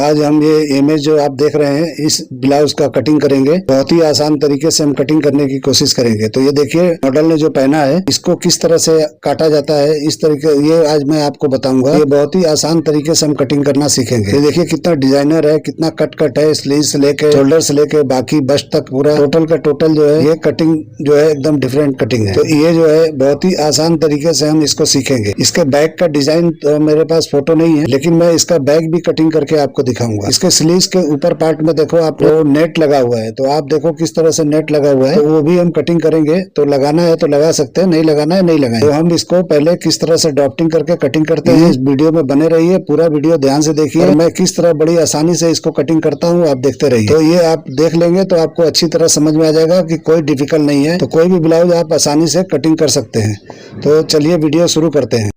आज हम ये इमेज जो आप देख रहे हैं इस ब्लाउज का कटिंग करेंगे। बहुत ही आसान तरीके से हम कटिंग करने की कोशिश करेंगे। तो ये देखिए मॉडल ने जो पहना है इसको किस तरह से काटा जाता है, इस तरीके ये आज मैं आपको बताऊंगा। ये बहुत ही आसान तरीके से हम कटिंग करना सीखेंगे। ये देखिए कितना डिजाइनर है, कितना कट है, स्लीव से लेके शोल्डर से लेके बाकी बस्ट तक पूरा टोटल का टोटल जो है ये कटिंग जो है एकदम डिफरेंट कटिंग है। तो ये जो है बहुत ही आसान तरीके से हम इसको सीखेंगे। इसके बैक का डिजाइन तो मेरे पास फोटो नहीं है, लेकिन मैं इसका बैक भी कटिंग करके आपको दिखाऊंगा। इसके स्लीव्स के ऊपर पार्ट में देखो आप नेट लगा हुआ है, तो आप देखो किस तरह से नेट लगा हुआ है, तो वो भी हम कटिंग करेंगे। तो लगाना है तो लगा सकते हैं, नहीं लगाना है नहीं लगाएं। तो हम इसको पहले किस तरह से ड्राफ्टिंग करके कटिंग करते हैं, इस वीडियो में बने रहिए, पूरा वीडियो ध्यान से देखिए। मैं किस तरह बड़ी आसानी से इसको कटिंग करता हूँ आप देखते रहिए। तो ये आप देख लेंगे तो आपको अच्छी तरह समझ में आ जाएगा कि कोई डिफिकल्ट नहीं है। तो कोई भी ब्लाउज आप आसानी से कटिंग कर सकते हैं। तो चलिए वीडियो शुरू करते हैं।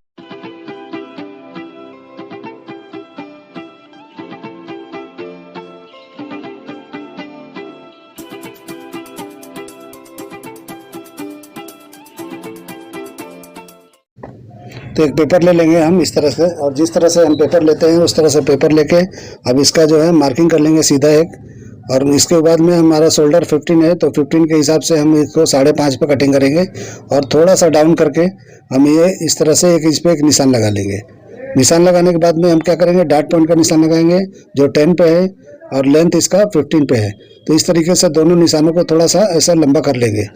तो एक पेपर ले लेंगे हम इस तरह से, और जिस तरह से हम पेपर लेते हैं उस तरह से पेपर लेके अब इसका जो है मार्किंग कर लेंगे सीधा एक। और इसके बाद में हमारा शोल्डर 15 है, तो 15 के हिसाब से हम इसको 5.5 पे कटिंग करेंगे। और थोड़ा सा डाउन करके हम ये इस तरह से 1 इंच पे एक निशान लगा लेंगे। निशान लगाने के बाद में हम क्या करेंगे, डॉट पॉइंट का निशान लगाएंगे जो 10 पे है और लेंथ इसका 15 पे है। तो इस तरीके से दोनों निशानों को थोड़ा सा ऐसा लंबा कर लेंगे।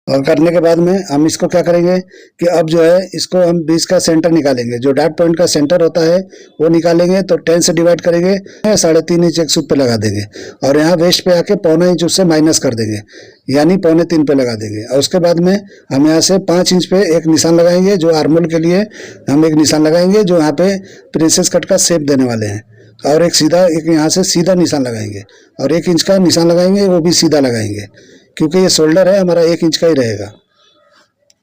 और करने के बाद में हम इसको क्या करेंगे कि अब जो है इसको हम बीच का सेंटर निकालेंगे। जो डॉट पॉइंट का सेंटर होता है वो निकालेंगे, तो 10 से डिवाइड करेंगे, 3.5 इंच एक सूत पे लगा देंगे। और यहाँ वेस्ट पे आके 0.25 इंच उससे माइनस कर देंगे, यानी 3.25 पे लगा देंगे। और उसके बाद में हम यहाँ से 5 इंच पे एक निशान लगाएंगे, जो आर्मोल के लिए हम एक निशान लगाएंगे, जो यहाँ पे प्रिंसेस कट का शेप देने वाले हैं। और एक सीधा एक यहाँ से सीधा निशान लगाएंगे, और 1 इंच का निशान लगाएंगे, वो भी सीधा लगाएंगे, क्योंकि ये शोल्डर है हमारा 1 इंच का ही रहेगा।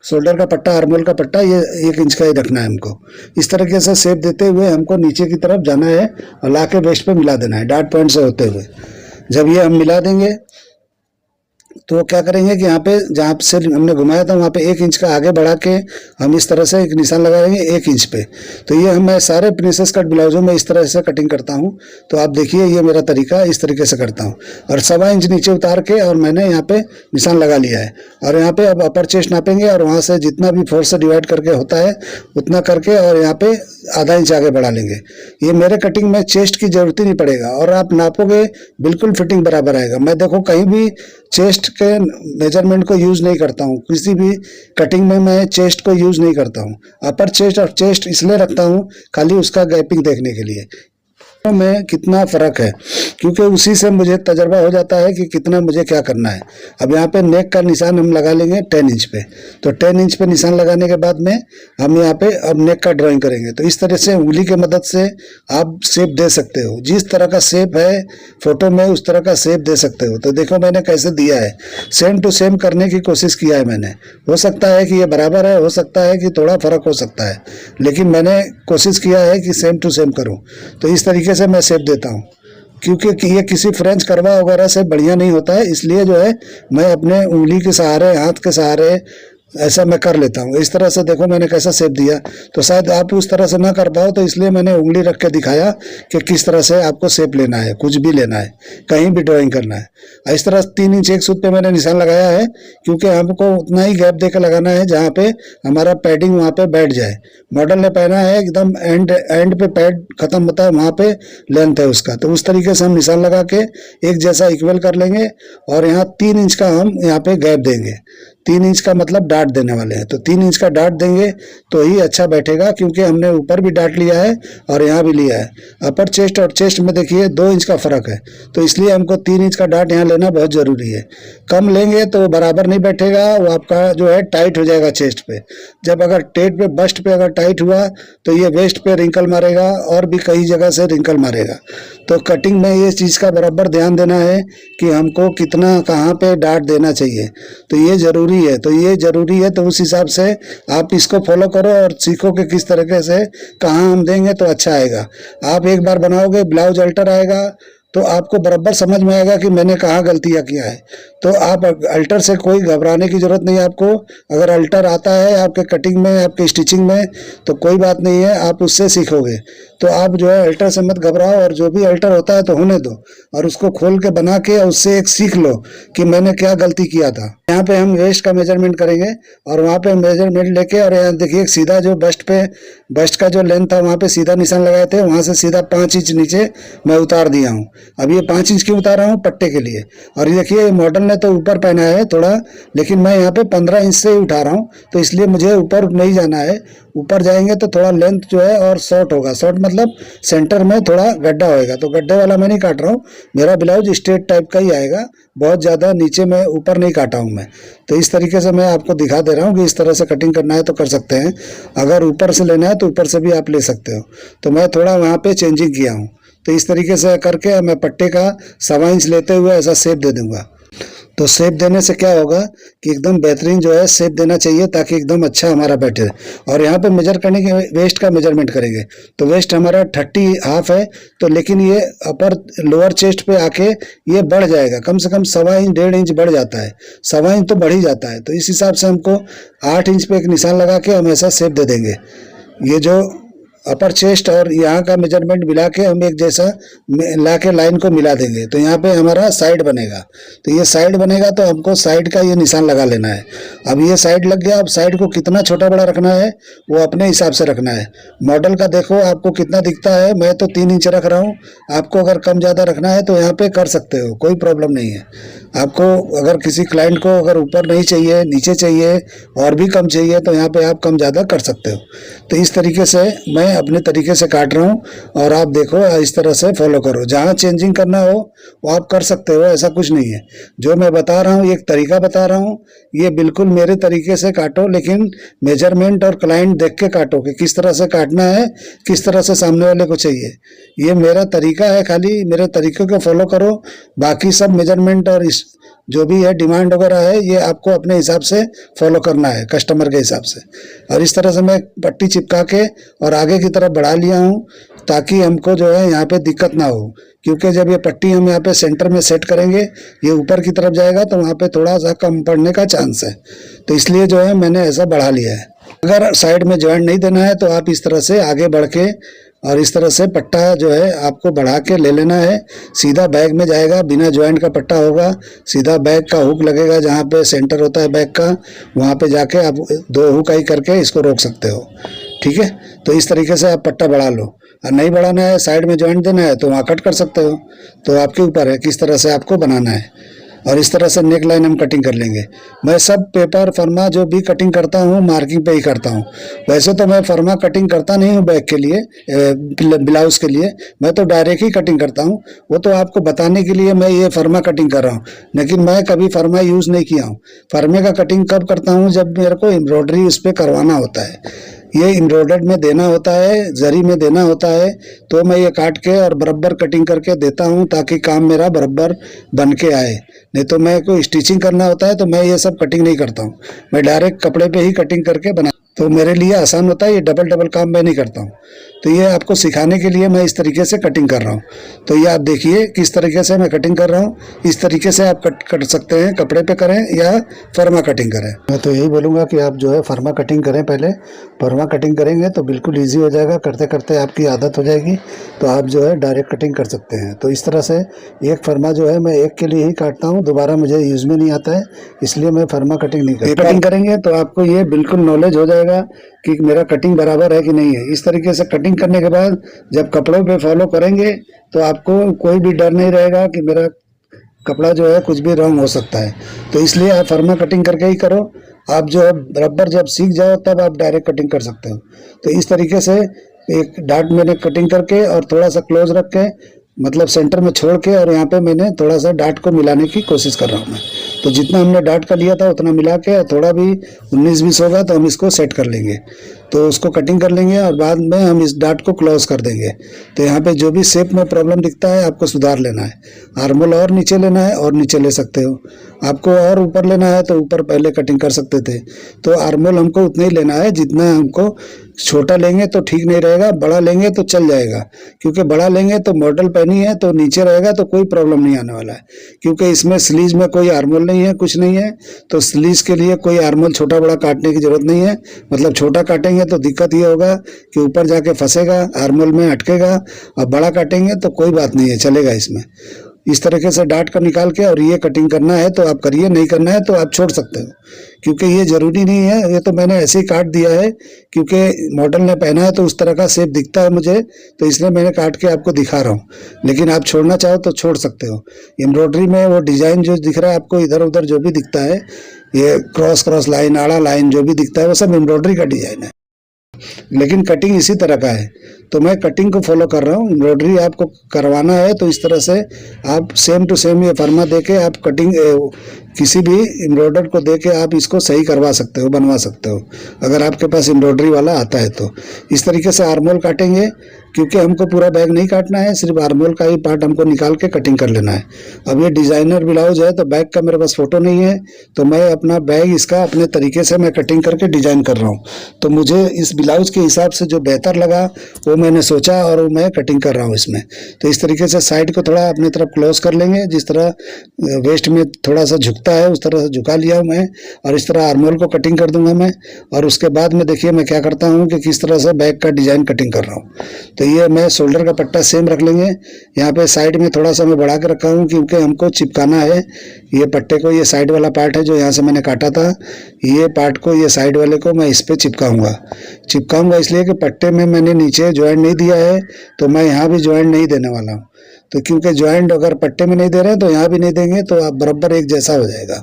शोल्डर का पट्टा, आर्मोल का पट्टा ये 1 इंच का ही रखना है हमको। इस तरीके से शेप देते हुए हमको नीचे की तरफ जाना है और लाके वेस्ट पे मिला देना है डॉट पॉइंट से होते हुए। जब ये हम मिला देंगे तो क्या करेंगे कि यहाँ पे जहाँ से हमने घुमाया था वहाँ पे 1 इंच का आगे बढ़ा के हम इस तरह से एक निशान लगाएंगे 1 इंच पे। तो ये मैं सारे प्रिंसेस कट ब्लाउजों में इस तरह से कटिंग करता हूँ। तो आप देखिए ये मेरा तरीका इस तरीके से करता हूँ। और 1.25 इंच नीचे उतार के और मैंने यहाँ पे निशान लगा लिया है। और यहाँ पे अब अपर चेस्ट नापेंगे, और वहाँ से जितना भी 4 से डिवाइड करके होता है उतना करके, और यहाँ पे आधा इंच आगे बढ़ा लेंगे। ये मेरे कटिंग में चेस्ट की जरूरत ही नहीं पड़ेगा, और आप नापोगे बिल्कुल फिटिंग बराबर आएगा। मैं देखो कहीं भी चेस्ट के मेजरमेंट को यूज़ नहीं करता हूँ, किसी भी कटिंग में मैं चेस्ट को यूज़ नहीं करता हूँ। अपर चेस्ट और चेस्ट इसलिए रखता हूँ खाली उसका गैपिंग देखने के लिए में कितना फ़र्क है, क्योंकि उसी से मुझे तजर्बा हो जाता है कि कितना मुझे क्या करना है। अब यहाँ पे नेक का निशान हम लगा लेंगे 10 इंच पे। तो 10 इंच पे निशान लगाने के बाद में हम यहाँ पे अब नेक का ड्राइंग करेंगे। तो इस तरह से उंगली की मदद से आप शेप दे सकते हो, जिस तरह का शेप है फोटो में उस तरह का शेप दे सकते हो। तो देखो मैंने कैसे दिया है, सेम टू सेम करने की कोशिश किया है मैंने। हो सकता है कि ये बराबर है, हो सकता है कि थोड़ा फ़र्क हो सकता है, लेकिन मैंने कोशिश किया है कि सेम टू सेम करूँ। तो इस तरीके से मैं शेप देता हूँ, क्योंकि ये किसी फ्रेंच करवा वगैरह से बढ़िया नहीं होता है। इसलिए जो है मैं अपने उंगली के सहारे, हाथ के सहारे ऐसा मैं कर लेता हूँ। इस तरह से देखो मैंने कैसा शेप दिया। तो शायद आप उस तरह से ना कर पाओ, तो इसलिए मैंने उंगली रख के दिखाया कि किस तरह से आपको शेप लेना है, कुछ भी लेना है, कहीं भी ड्राइंग करना है। इस तरह 3 इंच एक सूत पे मैंने निशान लगाया है, क्योंकि हमको उतना ही गैप देकर लगाना है जहाँ पे हमारा पैडिंग वहाँ पे बैठ जाए। मॉडल ने पहना है एकदम एंड पे पैड खत्म होता है, वहाँ पे लेंथ है उसका। तो उस तरीके से हम निशान लगा के एक जैसा इक्वल कर लेंगे, और यहाँ 3 इंच का हम यहाँ पे गैप देंगे। 3 इंच का मतलब डाट देने वाले हैं, तो 3 इंच का डाट देंगे तो ही अच्छा बैठेगा, क्योंकि हमने ऊपर भी डाट लिया है और यहाँ भी लिया है। अपर चेस्ट और चेस्ट में देखिए 2 इंच का फर्क है, तो इसलिए हमको 3 इंच का डाट यहाँ लेना बहुत ज़रूरी है। कम लेंगे तो बराबर नहीं बैठेगा, वो आपका जो है टाइट हो जाएगा चेस्ट पे। जब अगर टेट पे, बस्ट पे अगर टाइट हुआ तो ये वेस्ट पे रिंकल मारेगा, और भी कई जगह से रिंकल मारेगा। तो कटिंग में ये चीज़ का बराबर ध्यान देना है कि हमको कितना कहाँ पे डाट देना चाहिए। तो ये ज़रूरी है, तो ये ज़रूरी है। तो उस हिसाब से आप इसको फॉलो करो और सीखो कि किस तरीके से कहाँ हम देंगे तो अच्छा आएगा। आप एक बार बनाओगे, ब्लाउज अल्टर आएगा, तो आपको बराबर समझ में आएगा कि मैंने कहाँ गलतियाँ किया है। तो आप अल्टर से कोई घबराने की ज़रूरत नहीं है आपको। अगर अल्टर आता है आपके कटिंग में, आपके स्टिचिंग में, तो कोई बात नहीं है, आप उससे सीखोगे। तो आप जो है अल्टर से मत घबराओ, और जो भी अल्टर होता है तो होने दो, और उसको खोल के बना के उससे एक सीख लो कि मैंने क्या गलती किया था। यहाँ पे हम वेस्ट का मेजरमेंट करेंगे, और वहाँ पे मेजरमेंट लेके, और यहाँ देखिए सीधा जो बस्ट का जो लेंथ था वहाँ पे सीधा निशान लगाए थे, वहाँ से सीधा 5 इंच नीचे मैं उतार दिया हूँ। अब ये 5 इंच क्यों उतारा हूँ? पट्टे के लिए। और ये देखिए मॉडल ने तो ऊपर पहना है थोड़ा, लेकिन मैं यहाँ पे 15 इंच से ही उठा रहा हूँ, तो इसलिए मुझे ऊपर नहीं जाना है। ऊपर जाएंगे तो थोड़ा लेंथ जो है और शॉर्ट होगा। शॉर्ट मतलब सेंटर में थोड़ा गड्ढा होएगा, तो गड्ढे वाला मैं नहीं काट रहा हूँ। मेरा ब्लाउज स्ट्रेट टाइप का ही आएगा, बहुत ज़्यादा नीचे में ऊपर नहीं काटा हूँ मैं। तो इस तरीके से मैं आपको दिखा दे रहा हूँ कि इस तरह से कटिंग करना है तो कर सकते हैं। अगर ऊपर से लेना है तो ऊपर से भी आप ले सकते हो। तो मैं थोड़ा वहाँ पे चेंजिंग किया हूँ। तो इस तरीके से करके मैं पट्टे का 1.25 इंच लेते हुए ऐसा शेप दे दूंगा। तो शेप देने से क्या होगा कि एकदम बेहतरीन जो है शेप देना चाहिए, ताकि एकदम अच्छा हमारा बैठे। और यहाँ पे मेजर करने के वेस्ट का मेजरमेंट करेंगे, तो वेस्ट हमारा 30 हाफ है, तो लेकिन ये अपर लोअर चेस्ट पे आके ये बढ़ जाएगा, कम से कम 1.25 इंच 1.5 इंच बढ़ जाता है। 1.25 इंच तो बढ़ ही जाता है। तो इस हिसाब से हमको 8 इंच पे एक निशान लगा के हम ऐसा शेप दे देंगे। ये जो अपर चेस्ट और यहाँ का मेजरमेंट मिला के हम एक जैसा ला के लाइन को मिला देंगे, तो यहाँ पे हमारा साइड बनेगा। तो ये साइड बनेगा तो हमको साइड का ये निशान लगा लेना है। अब ये साइड लग गया। अब साइड को कितना छोटा बड़ा रखना है वो अपने हिसाब से रखना है। मॉडल का देखो आपको कितना दिखता है, मैं तो 3 इंच रख रहा हूँ। आपको अगर कम ज़्यादा रखना है तो यहाँ पे कर सकते हो, कोई प्रॉब्लम नहीं है। आपको अगर किसी क्लाइंट को अगर ऊपर नहीं चाहिए, नीचे चाहिए और भी कम चाहिए, तो यहाँ पे आप कम ज़्यादा कर सकते हो। तो इस तरीके से मैं अपने तरीके से काट रहा हूँ, और आप देखो इस तरह से फॉलो करो। जहाँ चेंजिंग करना हो वो आप कर सकते हो, ऐसा कुछ नहीं है। जो मैं बता रहा हूँ एक तरीका बता रहा हूँ, ये बिल्कुल मेरे तरीके से काटो, लेकिन मेजरमेंट और क्लाइंट देख के काटो कि किस तरह से काटना है, किस तरह से सामने वाले को चाहिए। ये मेरा तरीका है, खाली मेरे तरीके को फॉलो करो। बाकी सब मेजरमेंट और जो भी है डिमांड वगैरह है, ये आपको अपने हिसाब से फॉलो करना है, कस्टमर के हिसाब से। और इस तरह से मैं पट्टी चिपका के और आगे की तरफ बढ़ा लिया हूँ, ताकि हमको जो है यहाँ पे दिक्कत ना हो। क्योंकि जब ये पट्टी हम यहाँ पे सेंटर में सेट करेंगे, ये ऊपर की तरफ जाएगा तो वहाँ पे थोड़ा सा कम पड़ने का चांस है। तो इसलिए जो है मैंने ऐसा बढ़ा लिया है। अगर साइड में जॉइंट नहीं देना है तो आप इस तरह से आगे बढ़ के और इस तरह से पट्टा जो है आपको बढ़ा के ले लेना है। सीधा बैग में जाएगा, बिना जॉइंट का पट्टा होगा। सीधा बैग का हुक लगेगा, जहाँ पे सेंटर होता है बैग का, वहाँ पे जाके आप 2 हुक आई करके इसको रोक सकते हो। ठीक है, तो इस तरीके से आप पट्टा बढ़ा लो। और नहीं बढ़ाना है, साइड में जॉइंट देना है, तो वहाँ कट कर सकते हो। तो आपके ऊपर है किस तरह से आपको बनाना है। और इस तरह से नेक लाइन हम कटिंग कर लेंगे। मैं सब पेपर फर्मा जो भी कटिंग करता हूँ मार्किंग पे ही करता हूँ। वैसे तो मैं फर्मा कटिंग करता नहीं हूँ बैग के लिए, ब्लाउज के लिए। मैं तो डायरेक्ट ही कटिंग करता हूँ। वो तो आपको बताने के लिए मैं ये फर्मा कटिंग कर रहा हूँ, लेकिन मैं कभी फर्मा यूज़ नहीं किया हूँ। फर्मे का कटिंग कब करता हूँ? जब मेरे को एम्ब्रॉयडरी उस पर करवाना होता है, ये एम्ब्रॉयडर्ड में देना होता है, जरी में देना होता है, तो मैं ये काट के और बराबर कटिंग करके देता हूँ, ताकि काम मेरा बराबर बन के आए। नहीं तो मैं कोई स्टिचिंग करना होता है तो मैं ये सब कटिंग नहीं करता हूँ। मैं डायरेक्ट कपड़े पे ही कटिंग करके बना, तो मेरे लिए आसान होता है। ये डबल काम मैं नहीं करता हूँ। तो ये आपको सिखाने के लिए मैं इस तरीके से कटिंग कर रहा हूँ। तो ये आप देखिए किस तरीके से मैं कटिंग कर रहा हूँ। इस तरीके से आप कट सकते हैं, कपड़े पे करें या फर्मा कटिंग करें। मैं तो यही बोलूँगा कि आप जो है फर्मा कटिंग करें पहले। फर्मा कटिंग करेंगे तो बिल्कुल ईजी हो जाएगा, करते करते आपकी आदत हो जाएगी, तो आप जो है डायरेक्ट कटिंग कर सकते हैं। तो इस तरह से एक फर्मा जो है मैं एक के लिए ही काटता हूँ, दोबारा मुझे यूज़ में नहीं आता है, इसलिए मैं फर्मा कटिंग नहीं करता। कटिंग करेंगे तो आपको ये बिल्कुल नॉलेज हो जाएगा कि मेरा कटिंग बराबर है कि नहीं है। इस तरीके से कटिंग करने के बाद जब कपड़ों पे फॉलो करेंगे तो आपको कोई भी डर नहीं रहेगा कि मेरा कपड़ा जो है कुछ भी रॉन्ग हो सकता है। तो इसलिए आप फर्मा कटिंग करके ही करो। आप जो है बराबर जब सीख जाओ तब आप डायरेक्ट कटिंग कर सकते हो। तो इस तरीके से एक डार्ट मैंने कटिंग करके और थोड़ा सा क्लोज रख के, मतलब सेंटर में छोड़ के, और यहाँ पे मैंने थोड़ा सा डार्ट को मिलाने की कोशिश कर रहा हूँ मैं। तो जितना हमने डार्ट का लिया था उतना मिला के, थोड़ा भी 19-20 होगा तो हम इसको सेट कर लेंगे। तो उसको कटिंग कर लेंगे और बाद में हम इस डार्ट को क्लोज कर देंगे। तो यहाँ पे जो भी शेप में प्रॉब्लम दिखता है आपको सुधार लेना है। आर्मोल और नीचे लेना है और नीचे ले सकते हो। आपको और ऊपर लेना है तो ऊपर पहले कटिंग कर सकते थे। तो आर्मोल हमको उतना ही लेना है जितना हमको छोटा लेंगे तो ठीक नहीं रहेगा, बड़ा लेंगे तो चल जाएगा, क्योंकि बड़ा लेंगे तो मॉडल पहनी है तो नीचे रहेगा तो कोई प्रॉब्लम नहीं आने वाला है, क्योंकि इसमें स्लीज में कोई आर्मोल नहीं है, कुछ नहीं है। तो स्लीज के लिए कोई आर्मोल छोटा बड़ा काटने की जरूरत नहीं है। मतलब छोटा काटेंगे तो दिक्कत ये होगा कि ऊपर जाके फंसेगा, आर्मोल में अटकेगा, और बड़ा काटेंगे तो कोई बात नहीं है, चलेगा इसमें। इस तरीके से डाट कर निकाल के और ये कटिंग करना है तो आप करिए, नहीं करना है तो आप छोड़ सकते हो, क्योंकि ये जरूरी नहीं है। ये तो मैंने ऐसे ही काट दिया है, क्योंकि मॉडल ने पहना है तो उस तरह का शेप दिखता है मुझे, तो इसलिए मैंने काट के आपको दिखा रहा हूँ। लेकिन आप छोड़ना चाहो तो छोड़ सकते हो। एम्ब्रॉयडरी में वो डिजाइन जो दिख रहा है आपको इधर उधर जो भी दिखता है, ये क्रॉस क्रॉस लाइन, आड़ा लाइन जो भी दिखता है वो सब एम्ब्रॉयडरी का डिजाइन है, लेकिन कटिंग इसी तरह का है। तो मैं कटिंग को फॉलो कर रहा हूँ। एम्ब्रॉयडरी आपको करवाना है तो इस तरह से आप सेम टू सेम ये फरमा दे के आप कटिंग किसी भी एम्ब्रॉयडर को दे के आप इसको सही करवा सकते हो, बनवा सकते हो, अगर आपके पास एम्ब्रॉयडरी वाला आता है तो। इस तरीके से आर्मोल काटेंगे, क्योंकि हमको पूरा बैग नहीं काटना है, सिर्फ आर्मोल का ही पार्ट हमको निकाल के कटिंग कर लेना है। अब ये डिज़ाइनर ब्लाउज है तो बैग का मेरे पास फ़ोटो नहीं है, तो मैं अपना बैग इसका अपने तरीके से मैं कटिंग करके डिज़ाइन कर रहा हूँ। तो मुझे इस ब्लाउज के हिसाब से जो बेहतर लगा वो मैंने सोचा और मैं कटिंग कर रहा हूँ इसमें। तो इस तरीके से साइड को थोड़ा अपनी तरफ क्लोज कर लेंगे, जिस तरह वेस्ट में थोड़ा सा झुकता है उस तरह से झुका लिया हूँ मैं, और इस तरह आर्मोल को कटिंग कर दूंगा मैं। और उसके बाद में देखिए मैं क्या करता हूँ कि किस तरह से बैग का डिज़ाइन कटिंग कर रहा हूँ। तो ये मैं शोल्डर का पट्टा सेम रख लेंगे। यहाँ पे साइड में थोड़ा सा मैं बढ़ा के रखा हूँ, क्योंकि हमको चिपकाना है ये पट्टे को। ये साइड वाला पार्ट है जो यहाँ से मैंने काटा था, ये पार्ट को, ये साइड वाले को मैं इस पर चिपकाऊंगा इसलिए कि पट्टे में मैंने नीचे ज्वाइंट नहीं दिया है, तो मैं यहाँ भी ज्वाइंट नहीं देने वाला हूँ। तो क्योंकि ज्वाइंट अगर पट्टे में नहीं दे रहे हैं तो यहाँ भी नहीं देंगे तो आप बराबर एक जैसा हो जाएगा।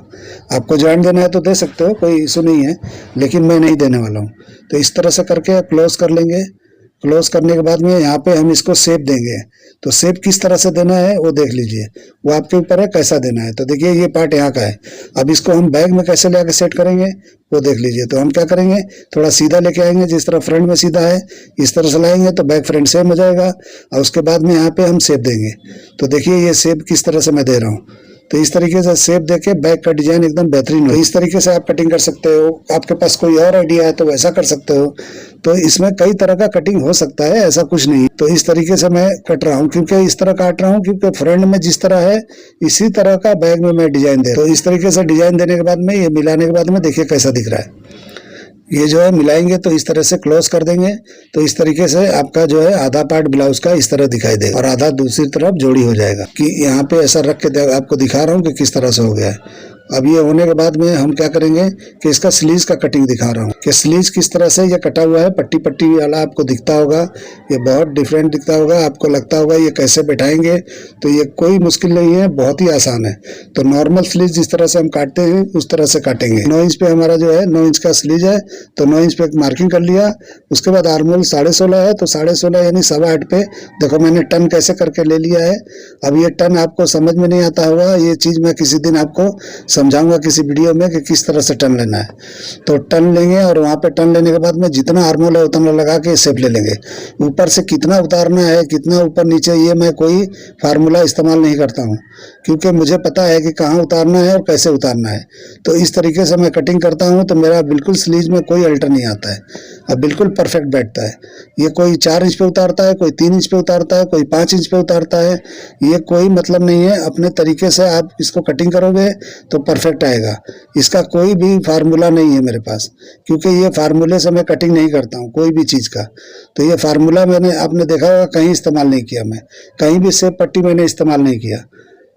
आपको ज्वाइंट देना है तो दे सकते हो, कोई इशू नहीं है, लेकिन मैं नहीं देने वाला हूँ। तो इस तरह से करके क्लोज कर लेंगे। क्लोज करने के बाद में यहाँ पे हम इसको शेप देंगे। तो शेप किस तरह से देना है वो देख लीजिए, वो आपके ऊपर है कैसा देना है। तो देखिए ये पार्ट यहाँ का है, अब इसको हम बैग में कैसे लेके सेट करेंगे वो देख लीजिए। तो हम क्या करेंगे, थोड़ा सीधा लेके आएंगे, जिस तरह फ्रंट में सीधा है इस तरह से लाएंगे तो बैक फ्रंट सेम हो जाएगा, और उसके बाद में यहाँ पे हम शेप देंगे। तो देखिए ये शेप किस तरह से मैं दे रहा हूँ। तो इस तरीके से शेप देके बैक का डिजाइन एकदम बेहतरीन हो। इस तरीके से आप कटिंग कर सकते हो। आपके पास कोई और आइडिया है तो वैसा कर सकते हो। तो इसमें कई तरह का कटिंग हो सकता है, ऐसा कुछ नहीं। तो इस तरीके से मैं कट रहा हूँ, क्योंकि इस तरह काट रहा हूँ क्योंकि फ्रंट में जिस तरह है इसी तरह का बैग में मैं डिजाइन दे रहा हूँ। तो इस तरीके से डिजाइन देने के बाद में ये मिलाने के बाद में देखिए कैसा दिख रहा है। ये जो है मिलाएंगे तो इस तरह से क्लोज कर देंगे, तो इस तरीके से आपका जो है आधा पार्ट ब्लाउज का इस तरह दिखाई देगा और आधा दूसरी तरफ जोड़ी हो जाएगा। कि यहाँ पे ऐसा रख के आपको दिखा रहा हूँ कि किस तरह से हो गया है। अब ये होने के बाद में हम क्या करेंगे कि इसका स्लीज का कटिंग दिखा रहा हूँ कि स्लीज किस तरह से ये कटा हुआ है। पट्टी पट्टी वाला आपको दिखता होगा, ये बहुत डिफरेंट दिखता होगा, आपको लगता होगा ये कैसे बैठाएंगे। तो ये कोई मुश्किल नहीं है, बहुत ही आसान है। तो नॉर्मल स्लीज जिस तरह से हम काटते हैं उस तरह से काटेंगे। 9 इंच पे हमारा जो है 9 इंच का स्लीज है, तो 9 इंच पे एक मार्किंग कर लिया। उसके बाद आर्मोल 16.5 है, तो 16.5 यानी 8.25 पे देखो मैंने टन कैसे करके ले लिया है। अब ये टन आपको समझ में नहीं आता होगा, ये चीज़ मैं किसी दिन आपको समझाऊंगा किसी वीडियो में कि किस तरह से टन लेना है। तो टन लेंगे और वहाँ पे टन लेने के बाद में जितना आर्मोल है उतना लगा के शेप ले लेंगे। ऊपर से कितना उतारना है, कितना ऊपर नीचे, ये मैं कोई फार्मूला इस्तेमाल नहीं करता हूँ, क्योंकि मुझे पता है कि कहाँ उतारना है और कैसे उतारना है। तो इस तरीके से मैं कटिंग करता हूँ तो मेरा बिल्कुल स्लीज में कोई अल्टर नहीं आता है और बिल्कुल परफेक्ट बैठता है। ये कोई 4 इंच पे उतारता है, कोई 3 इंच पे उतारता है, कोई 5 इंच पे उतारता है, ये कोई मतलब नहीं है। अपने तरीके से आप इसको कटिंग करोगे तो परफेक्ट आएगा। इसका कोई भी फार्मूला नहीं है मेरे पास, क्योंकि ये फार्मूले से मैं कटिंग नहीं करता हूँ कोई भी चीज़ का। तो ये फार्मूला मैंने आपने देखा होगा कहीं इस्तेमाल नहीं किया, मैं कहीं भी शेप पट्टी मैंने इस्तेमाल नहीं किया।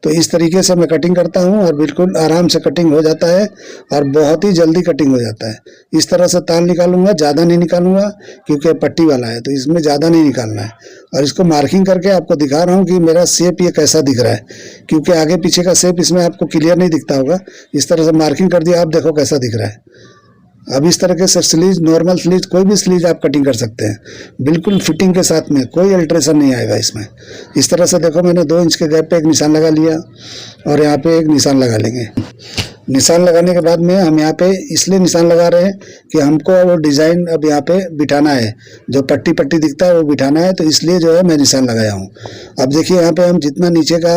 तो इस तरीके से मैं कटिंग करता हूँ और बिल्कुल आराम से कटिंग हो जाता है और बहुत ही जल्दी कटिंग हो जाता है। इस तरह से ताल निकालूंगा, ज़्यादा नहीं निकालूंगा क्योंकि पट्टी वाला है, तो इसमें ज़्यादा नहीं निकालना है। और इसको मार्किंग करके आपको दिखा रहा हूँ कि मेरा शेप ये कैसा दिख रहा है, क्योंकि आगे पीछे का शेप इसमें आपको क्लियर नहीं दिखता होगा। इस तरह से मार्किंग कर दिया, आप देखो कैसा दिख रहा है। अब इस तरह के स्लीज, नॉर्मल स्लीज, कोई भी स्लीज आप कटिंग कर सकते हैं, बिल्कुल फिटिंग के साथ में, कोई अल्ट्रेशन नहीं आएगा इसमें। इस तरह से देखो मैंने 2 इंच के गैप पे एक निशान लगा लिया और यहाँ पे एक निशान लगा लेंगे। निशान लगाने के बाद में हम यहाँ पे इसलिए निशान लगा रहे हैं कि हमको वो डिज़ाइन अब यहाँ पे बिठाना है, जो पट्टी पट्टी दिखता है वो बिठाना है, तो इसलिए जो है मैं निशान लगाया हूँ। अब देखिए यहाँ पे हम जितना नीचे का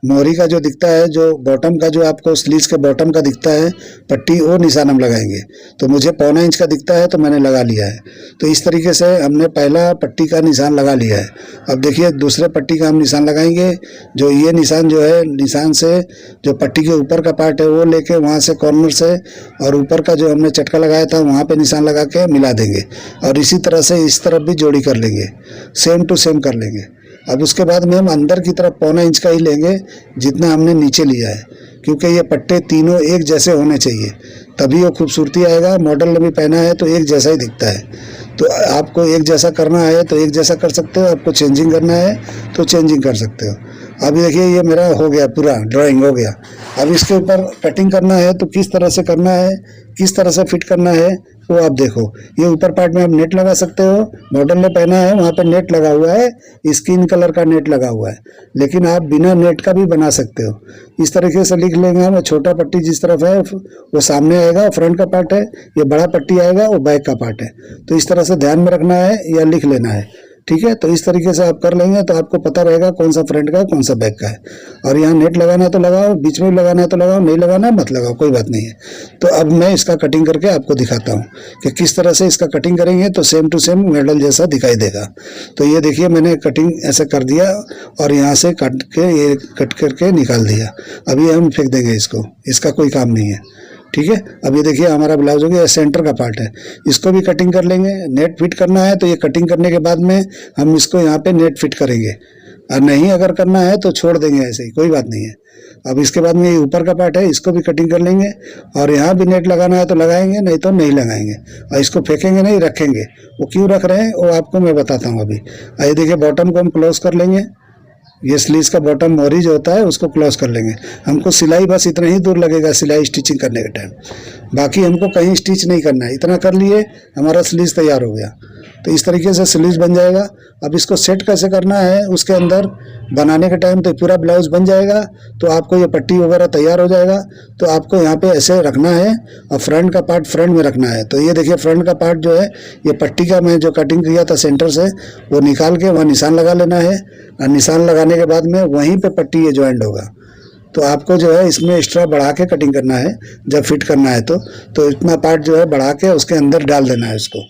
मोहरी का जो दिखता है, जो बॉटम का जो आपको स्लीव्स के बॉटम का दिखता है पट्टी, वो निशान हम लगाएंगे। तो मुझे 1.25 इंच का दिखता है तो मैंने लगा लिया है। तो इस तरीके से हमने पहला पट्टी का निशान लगा लिया है। अब देखिए दूसरे पट्टी का हम निशान लगाएंगे। जो ये निशान जो है, निशान से जो पट्टी के ऊपर का पार्ट है वो लेके वहाँ से कॉर्नर से और ऊपर का जो हमने चटका लगाया था वहाँ पे निशान लगा के मिला देंगे, और इसी तरह से इस तरफ भी जोड़ी कर लेंगे, सेम टू सेम कर लेंगे। अब उसके बाद में हम अंदर की तरफ 1.25 इंच का ही लेंगे जितना हमने नीचे लिया है, क्योंकि ये पट्टे तीनों एक जैसे होने चाहिए, तभी वो खूबसूरती आएगा। मॉडल ने भी पहना है तो एक जैसा ही दिखता है। तो आपको एक जैसा करना है तो एक जैसा कर सकते हो, आपको चेंजिंग करना है तो चेंजिंग कर सकते हो। अभी देखिए ये मेरा हो गया, पूरा ड्राइंग हो गया। अब इसके ऊपर कटिंग करना है तो किस तरह से करना है, किस तरह से फिट करना है वो आप देखो। ये ऊपर पार्ट में आप नेट लगा सकते हो, मॉडल ने पहना है वहाँ पे नेट लगा हुआ है, स्किन कलर का नेट लगा हुआ है, लेकिन आप बिना नेट का भी बना सकते हो। इस तरीके से लिख लेंगे हम। छोटा पट्टी जिस तरफ है वो सामने आएगा, फ्रंट का पार्ट है, ये बड़ा पट्टी आएगा वो बैक का पार्ट है। तो इस तरह से ध्यान में रखना है या लिख लेना है, ठीक है। तो इस तरीके से आप कर लेंगे तो आपको पता रहेगा कौन सा फ्रंट का है कौन सा बैक का है। और यहाँ नेट लगाना है तो लगाओ, बीच में भी लगाना है तो लगाओ, नहीं लगाना है मत लगाओ, कोई बात नहीं है। तो अब मैं इसका कटिंग करके आपको दिखाता हूँ कि किस तरह से इसका कटिंग करेंगे तो सेम टू सेम मॉडल जैसा दिखाई देगा। तो ये देखिए मैंने कटिंग ऐसे कर दिया और यहाँ से कट के ये कट करके निकाल दिया। अभी हम फेंक देंगे इसको, इसका कोई काम नहीं है, ठीक है। अब ये देखिए हमारा ब्लाउज हो गया, सेंटर का पार्ट है, इसको भी कटिंग कर लेंगे। नेट फिट करना है तो ये कटिंग करने के बाद में हम इसको यहाँ पे नेट फिट करेंगे, और नहीं अगर करना है तो छोड़ देंगे ऐसे ही, कोई बात नहीं है। अब इसके बाद में ये ऊपर का पार्ट है, इसको भी कटिंग कर लेंगे, और यहाँ भी नेट लगाना है तो लगाएंगे, नहीं तो नहीं लगाएंगे। और इसको फेंकेंगे नहीं, रखेंगे। वो क्यों रख रहे हैं वो आपको मैं बताता हूँ अभी। ये देखिए बॉटम को हम क्लोज कर लेंगे, ये स्लीव्स का बॉटम मोहरी जो होता है उसको क्लोज कर लेंगे। हमको सिलाई बस इतना ही दूर लगेगा सिलाई स्टिचिंग करने के टाइम, बाकी हमको कहीं स्टिच नहीं करना है। इतना कर लिए हमारा स्लीव्स तैयार हो गया। तो इस तरीके से स्लीव्स बन जाएगा। अब इसको सेट कैसे करना है उसके अंदर बनाने के टाइम तो पूरा ब्लाउज बन जाएगा, तो आपको ये पट्टी वगैरह तैयार हो जाएगा। तो आपको यहाँ पे ऐसे रखना है और फ्रंट का पार्ट फ्रंट में रखना है। तो ये देखिए फ्रंट का पार्ट जो है, ये पट्टी का मैं जो कटिंग किया था सेंटर से वो निकाल के वहाँ निशान लगा लेना है, और निशान लगाने के बाद में वहीं पे पट्टी ये ज्वाइंट होगा। तो आपको जो है इसमें एक्स्ट्रा बढ़ा के कटिंग करना है जब फिट करना है तो इतना पार्ट जो है बढ़ा के उसके अंदर डाल देना है उसको।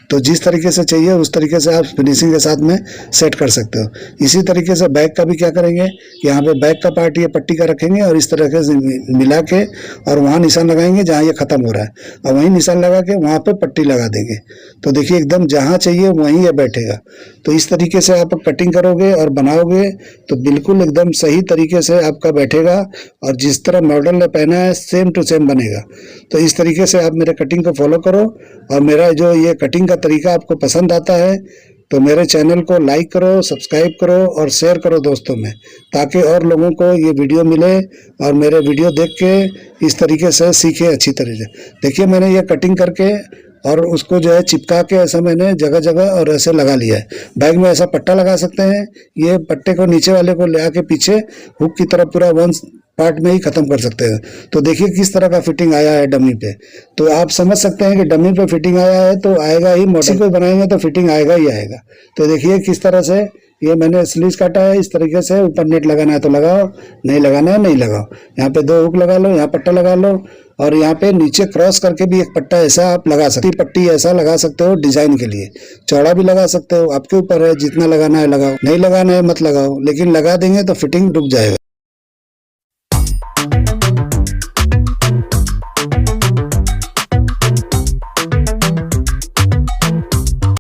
तो जिस तरीके से चाहिए उस तरीके से आप फिनिशिंग के साथ में सेट कर सकते हो। इसी तरीके से बैक का भी क्या करेंगे, यहाँ पे बैक का पार्ट ये पट्टी का रखेंगे और इस तरीके से मिला के और वहाँ निशान लगाएंगे जहाँ ये ख़त्म हो रहा है, और वहीं निशान लगा के वहाँ पे पट्टी लगा देंगे। तो देखिए एकदम जहाँ चाहिए वहीं ये बैठेगा। तो इस तरीके से आप कटिंग करोगे और बनाओगे तो बिल्कुल एकदम सही तरीके से आपका बैठेगा, और जिस तरह मॉडल ने पहना है सेम टू सेम बनेगा। तो इस तरीके से आप मेरे कटिंग को फॉलो करो, और मेरा जो ये कटिंग का तरीका आपको पसंद आता है तो मेरे चैनल को लाइक करो, सब्सक्राइब करो और शेयर करो दोस्तों में, ताकि और लोगों को ये वीडियो मिले और मेरे वीडियो देख के इस तरीके से सीखे अच्छी तरह से। देखिए मैंने ये कटिंग करके और उसको जो है चिपका के ऐसा मैंने जगह जगह और ऐसे लगा लिया है। बैग में ऐसा पट्टा लगा सकते हैं, ये पट्टे को नीचे वाले को ले आके पीछे हुक की तरफ पूरा वन पार्ट में ही खत्म कर सकते हैं। तो देखिए किस तरह का फिटिंग आया है डमी पे। तो आप समझ सकते हैं कि डमी पे फिटिंग आया है तो आएगा ही, मॉडल को बनाएंगे तो फिटिंग आएगा ही आएगा। तो देखिए किस तरह से ये मैंने स्लीव्स काटा है, इस तरीके से ऊपर नेट लगाना है तो लगाओ, नहीं लगाना है नहीं लगाओ। यहाँ पे 2 हुक लगा लो, यहाँ पट्टा लगा लो, और यहाँ पे नीचे क्रॉस करके भी एक पट्टा ऐसा आप लगा सकते हो, पट्टी ऐसा लगा सकते हो डिजाइन के लिए। चौड़ा भी लगा सकते हो, आपके ऊपर है, जितना लगाना है लगाओ, नहीं लगाना है मत लगाओ, लेकिन लगा देंगे तो फिटिंग डूब जाएगा।